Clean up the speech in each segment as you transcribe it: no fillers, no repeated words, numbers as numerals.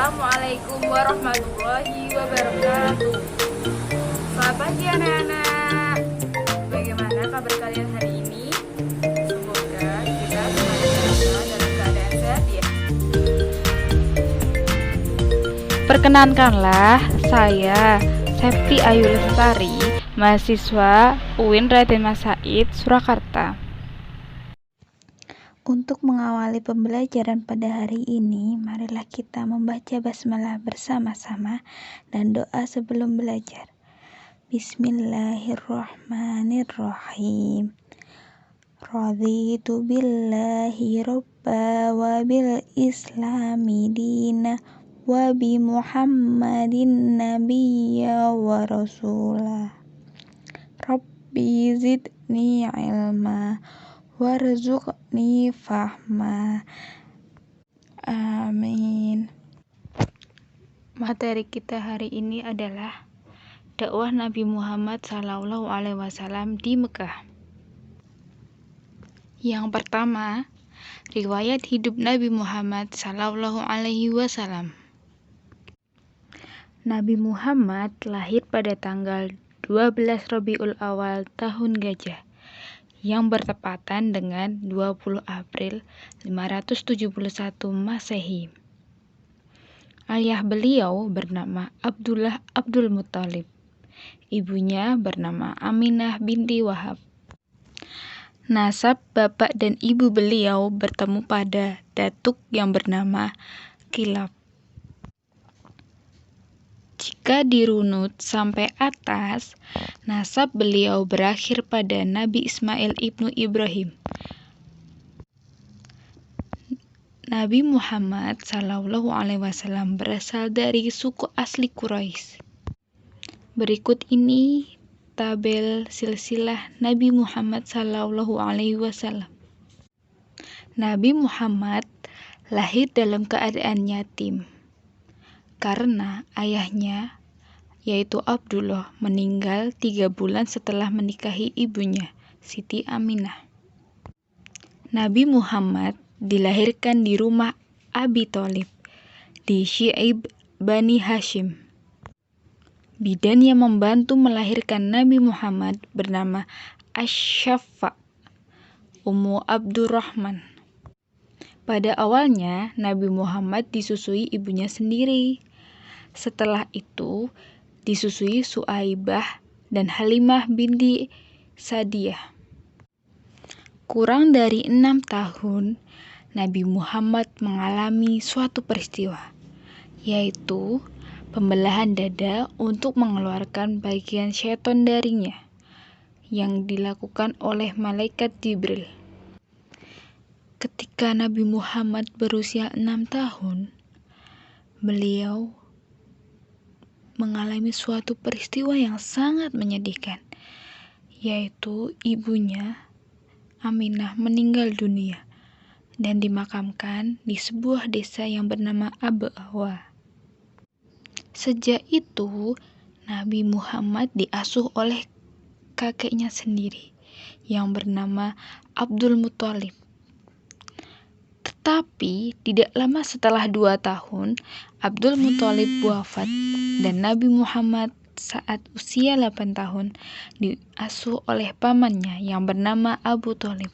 Assalamualaikum warahmatullahi wabarakatuh. Selamat pagi anak-anak. Bagaimana kabar kalian hari ini? Semoga kita semua dalam keadaan sehat ya. Perkenankanlah, saya Septi Ayu Lestari, mahasiswa UIN Raden Mas Said, Surakarta. Untuk mengawali pembelajaran pada hari ini, marilah kita membaca basmalah bersama-sama dan doa sebelum belajar. Bismillahirrahmanirrahim. Raditu billahi robba wa bil islami dina wa bi Muhammadin nabiyya wa rasulah. Rabbi zidni ilma warzuqni fahma. Amin. Materi kita hari ini adalah dakwah Nabi Muhammad SAW di Mekah. Yang pertama, riwayat hidup Nabi Muhammad SAW. Nabi Muhammad lahir pada tanggal 12 Rabiul Awal tahun Gajah, yang bertepatan dengan 20 April 571 Masehi. Ayah beliau bernama Abdullah Abdul Muthalib. Ibunya bernama Aminah binti Wahab. Nasab bapak dan ibu beliau bertemu pada datuk yang bernama Kilab. Jika dirunut sampai atas, nasab beliau berakhir pada Nabi Ismail ibnu Ibrahim. Nabi Muhammad SAW berasal dari suku asli Quraisy. Berikut ini tabel silsilah Nabi Muhammad SAW. Nabi Muhammad lahir dalam keadaan yatim, karena ayahnya, yaitu Abdullah, meninggal 3 bulan setelah menikahi ibunya, Siti Aminah. Nabi Muhammad dilahirkan di rumah Abi Thalib, di Syi'ib Bani Hashim. Bidan yang membantu melahirkan Nabi Muhammad bernama Asy-Syaffa, Ummu Abdurrahman. Pada awalnya, Nabi Muhammad disusui ibunya sendiri. Setelah itu, disusui Suaibah dan Halimah binti Sadiyah. Kurang dari 6 tahun, Nabi Muhammad mengalami suatu peristiwa, yaitu pembelahan dada untuk mengeluarkan bagian syaitan darinya, yang dilakukan oleh malaikat Jibril. Ketika Nabi Muhammad berusia 6 tahun, beliau mengalami suatu peristiwa yang sangat menyedihkan, yaitu ibunya Aminah meninggal dunia dan dimakamkan di sebuah desa yang bernama Abwa. Sejak itu, Nabi Muhammad diasuh oleh kakeknya sendiri yang bernama Abdul Muthalib. Tetapi tidak lama setelah 2 tahun, Abdul Muthalib wafat dan Nabi Muhammad saat usia 8 tahun diasuh oleh pamannya yang bernama Abu Thalib.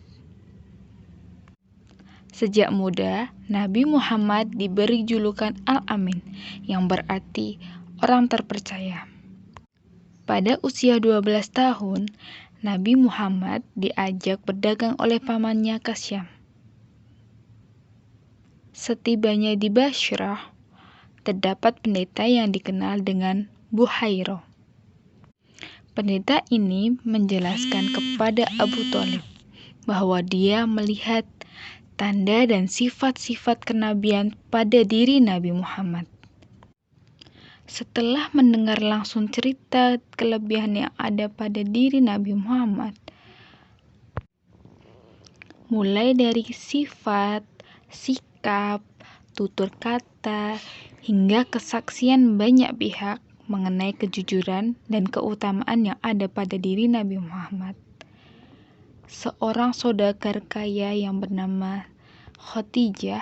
Sejak muda, Nabi Muhammad diberi julukan Al-Amin, yang berarti orang terpercaya. Pada usia 12 tahun, Nabi Muhammad diajak berdagang oleh pamannya ke Syam. Setibanya di Bashrah, terdapat pendeta yang dikenal dengan Buhairah. Pendeta ini menjelaskan kepada Abu Thalib bahwa dia melihat tanda dan sifat-sifat kenabian pada diri Nabi Muhammad. Setelah mendengar langsung cerita kelebihan yang ada pada diri Nabi Muhammad, mulai dari sifat, sikap, tutur kata, hingga kesaksian banyak pihak mengenai kejujuran dan keutamaan yang ada pada diri Nabi Muhammad, seorang saudagar kaya yang bernama Khadijah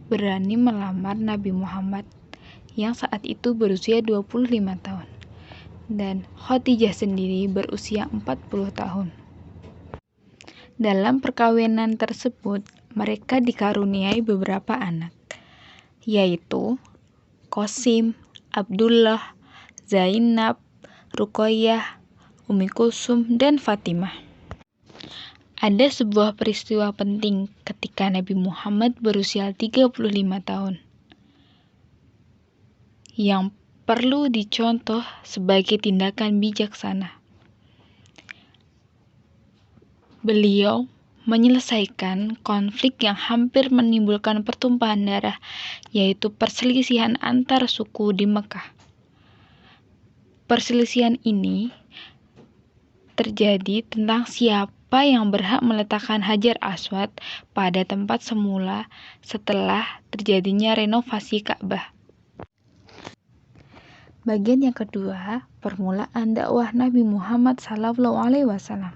berani melamar Nabi Muhammad yang saat itu berusia 25 tahun dan Khadijah sendiri berusia 40 tahun. Dalam perkawinan tersebut, mereka dikaruniai beberapa anak, yaitu Qasim, Abdullah, Zainab, Ruqayyah, Ummi Kulsum, dan Fatimah. Ada sebuah peristiwa penting ketika Nabi Muhammad berusia 35 tahun yang perlu dicontoh sebagai tindakan bijaksana. Beliau menyelesaikan konflik yang hampir menimbulkan pertumpahan darah, yaitu perselisihan antar suku di Mekah. Perselisihan ini terjadi tentang siapa yang berhak meletakkan Hajar Aswad pada tempat semula setelah terjadinya renovasi Ka'bah. Bagian yang kedua, permulaan dakwah Nabi Muhammad SAW.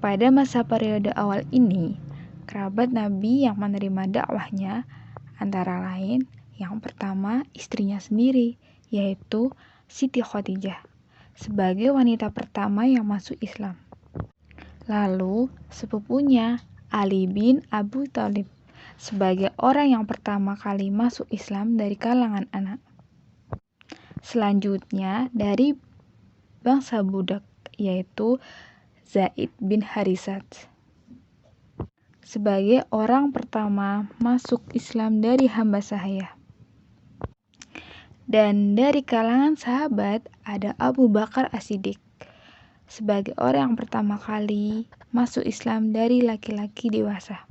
Pada masa periode awal ini, kerabat Nabi yang menerima dakwahnya antara lain yang pertama istrinya sendiri, yaitu Siti Khadijah, sebagai wanita pertama yang masuk Islam. Lalu sepupunya Ali bin Abi Thalib, sebagai orang yang pertama kali masuk Islam dari kalangan anak. Selanjutnya dari bangsa budak, yaitu Zaid bin Harisat, sebagai orang pertama masuk Islam dari hamba sahaya. Dan dari kalangan sahabat ada Abu Bakar As-Siddiq, sebagai orang yang pertama kali masuk Islam dari laki-laki dewasa.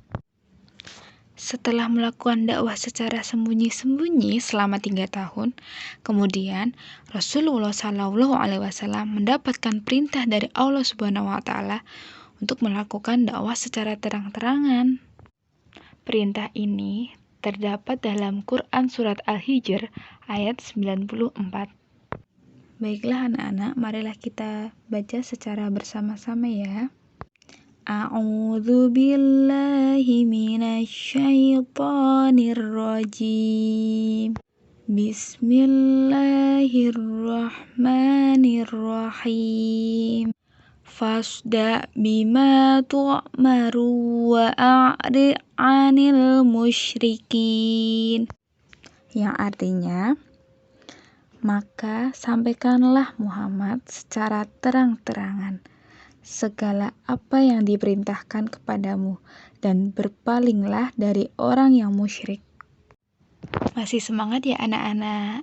Setelah melakukan dakwah secara sembunyi-sembunyi selama 3 tahun, kemudian Rasulullah SAW mendapatkan perintah dari Allah Subhanahu wa Ta'ala untuk melakukan dakwah secara terang-terangan. Perintah ini terdapat dalam Quran Surat Al-Hijr ayat 94. Baiklah anak-anak, marilah kita baca secara bersama-sama ya. A'udzu billahi minasyaitonir rajim. Bismillahirrahmanirrahim. Fasda bima tu'maru wa a'rid 'anil musyrikin. Yang artinya, maka sampaikanlah Muhammad secara terang-terangan segala apa yang diperintahkan kepadamu dan berpalinglah dari orang yang musyrik. Masih semangat ya anak-anak?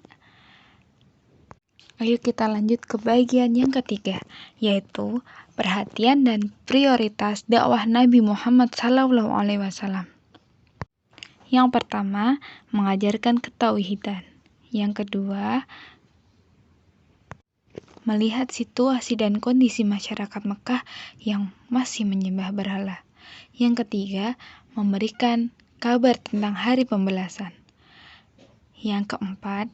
Ayo kita lanjut ke bagian yang ketiga, yaitu perhatian dan prioritas dakwah Nabi Muhammad SAW. Yang pertama, mengajarkan ketauhidan. Yang kedua, melihat situasi dan kondisi masyarakat Mekah yang masih menyembah berhala. Yang ketiga, memberikan kabar tentang hari pembalasan. Yang keempat,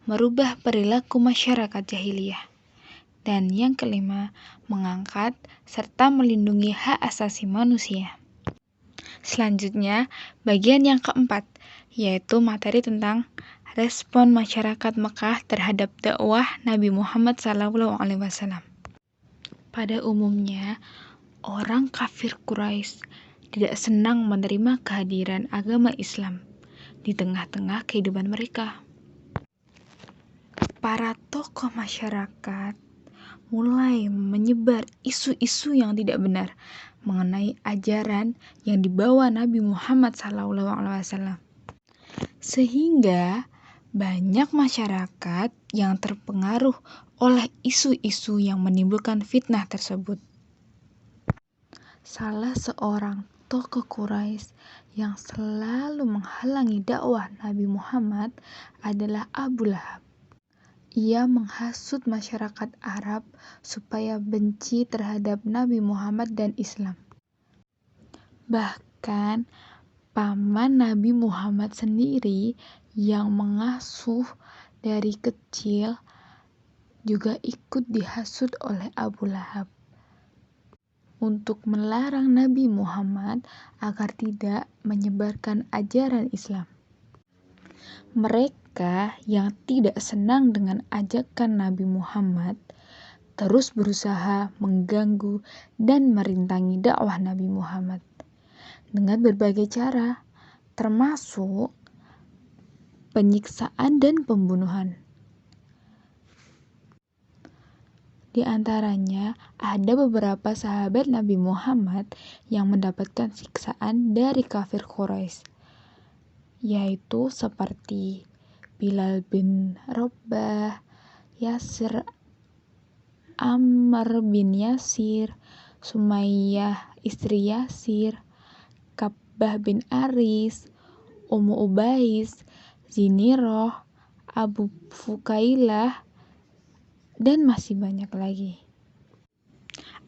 merubah perilaku masyarakat jahiliyah. Dan yang kelima, mengangkat serta melindungi hak asasi manusia. Selanjutnya, bagian yang keempat, yaitu materi tentang respon masyarakat Mekah terhadap dakwah Nabi Muhammad SAW. Pada umumnya, orang kafir Quraisy tidak senang menerima kehadiran agama Islam di tengah-tengah kehidupan mereka. Para tokoh masyarakat mulai menyebar isu-isu yang tidak benar mengenai ajaran yang dibawa Nabi Muhammad SAW. Sehingga banyak masyarakat yang terpengaruh oleh isu-isu yang menimbulkan fitnah tersebut. Salah seorang tokoh Quraisy yang selalu menghalangi dakwah Nabi Muhammad adalah Abu Lahab. Ia menghasut masyarakat Arab supaya benci terhadap Nabi Muhammad dan Islam. Bahkan paman Nabi Muhammad sendiri yang mengasuh dari kecil juga ikut dihasut oleh Abu Lahab. untuk melarang Nabi Muhammad agar tidak menyebarkan ajaran Islam. Mereka yang tidak senang dengan ajakan Nabi Muhammad terus berusaha mengganggu dan merintangi dakwah Nabi Muhammad dengan berbagai cara, termasuk penyiksaan dan pembunuhan. Di antaranya, ada beberapa sahabat Nabi Muhammad yang mendapatkan siksaan dari kafir Quraisy, yaitu seperti Bilal bin Rabah, Yasir, Ammar bin Yasir, Sumayyah istri Yasir, Kabbah bin Aris, Ummu Ubais, Ziniroh, Abu Fukailah, dan masih banyak lagi.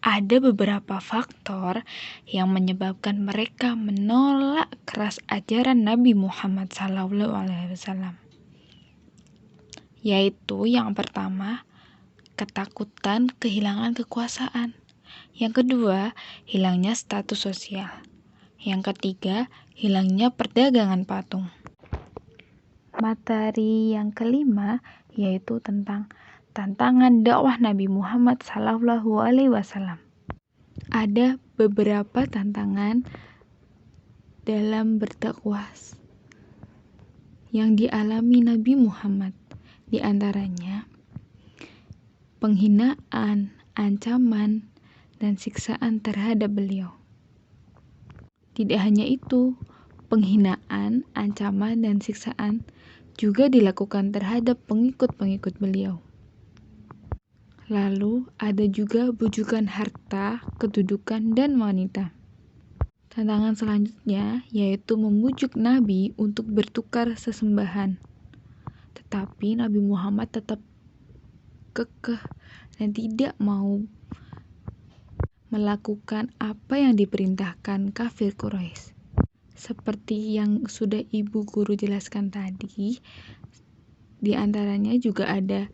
Ada beberapa faktor yang menyebabkan mereka menolak keras ajaran Nabi Muhammad SAW, yaitu yang pertama, ketakutan kehilangan kekuasaan. Yang kedua, hilangnya status sosial. Yang ketiga, hilangnya perdagangan patung. Materi yang kelima yaitu tentang tantangan dakwah Nabi Muhammad SAW. Ada beberapa tantangan dalam berdakwah yang dialami Nabi Muhammad. Di antaranya penghinaan, ancaman, dan siksaan terhadap beliau. Tidak hanya itu, penghinaan, ancaman, dan siksaan juga dilakukan terhadap pengikut-pengikut beliau. Lalu ada juga bujukan harta, kedudukan, dan wanita. Tantangan selanjutnya yaitu membujuk Nabi untuk bertukar sesembahan. Tetapi Nabi Muhammad tetap kekeh dan tidak mau melakukan apa yang diperintahkan kafir Quraisy. Seperti yang sudah Ibu Guru jelaskan tadi, di antaranya juga ada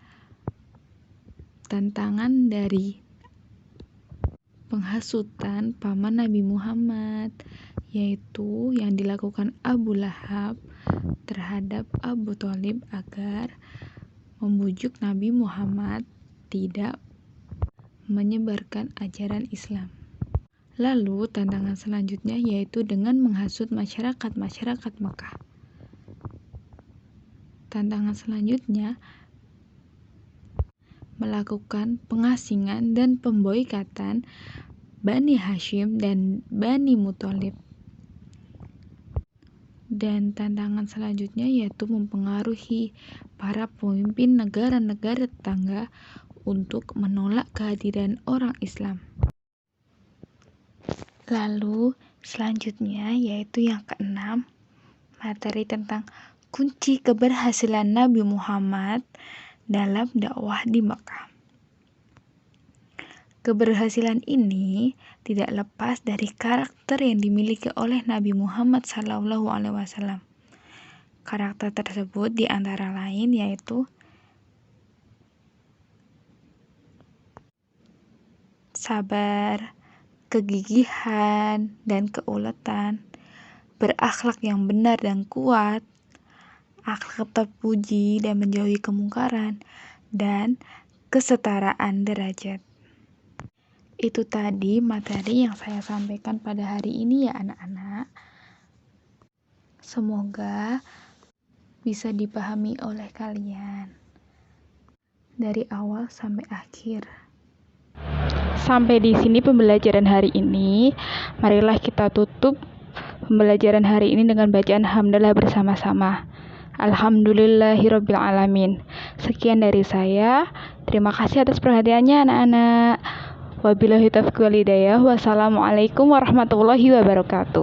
tantangan dari penghasutan paman Nabi Muhammad, yaitu yang dilakukan Abu Lahab terhadap Abu Thalib agar membujuk Nabi Muhammad tidak menyebarkan ajaran Islam. Lalu tantangan selanjutnya yaitu dengan menghasut masyarakat Makkah. Tantangan selanjutnya melakukan pengasingan dan pemboikatan Bani Hashim dan Bani Muthalib. Dan tantangan selanjutnya yaitu mempengaruhi para pemimpin negara-negara tetangga untuk menolak kehadiran orang Islam. Lalu selanjutnya yaitu yang keenam, materi tentang kunci keberhasilan Nabi Muhammad dalam dakwah di Makkah. Keberhasilan ini tidak lepas dari karakter yang dimiliki oleh Nabi Muhammad SAW. Karakter tersebut di antara lain yaitu sabar, kegigihan, dan keuletan, berakhlak yang benar dan kuat, akhlak terpuji dan menjauhi kemungkaran, dan kesetaraan derajat. Itu tadi materi yang saya sampaikan pada hari ini ya anak-anak. Semoga bisa dipahami oleh kalian dari awal sampai akhir. Sampai di sini pembelajaran hari ini. Marilah kita tutup pembelajaran hari ini dengan bacaan hamdalah bersama-sama. Alhamdulillahirabbil alamin. Sekian dari saya. Terima kasih atas perhatiannya anak-anak. Wabillahi taufiq wal hidayah. Wassalamualaikum warahmatullahi wabarakatuh.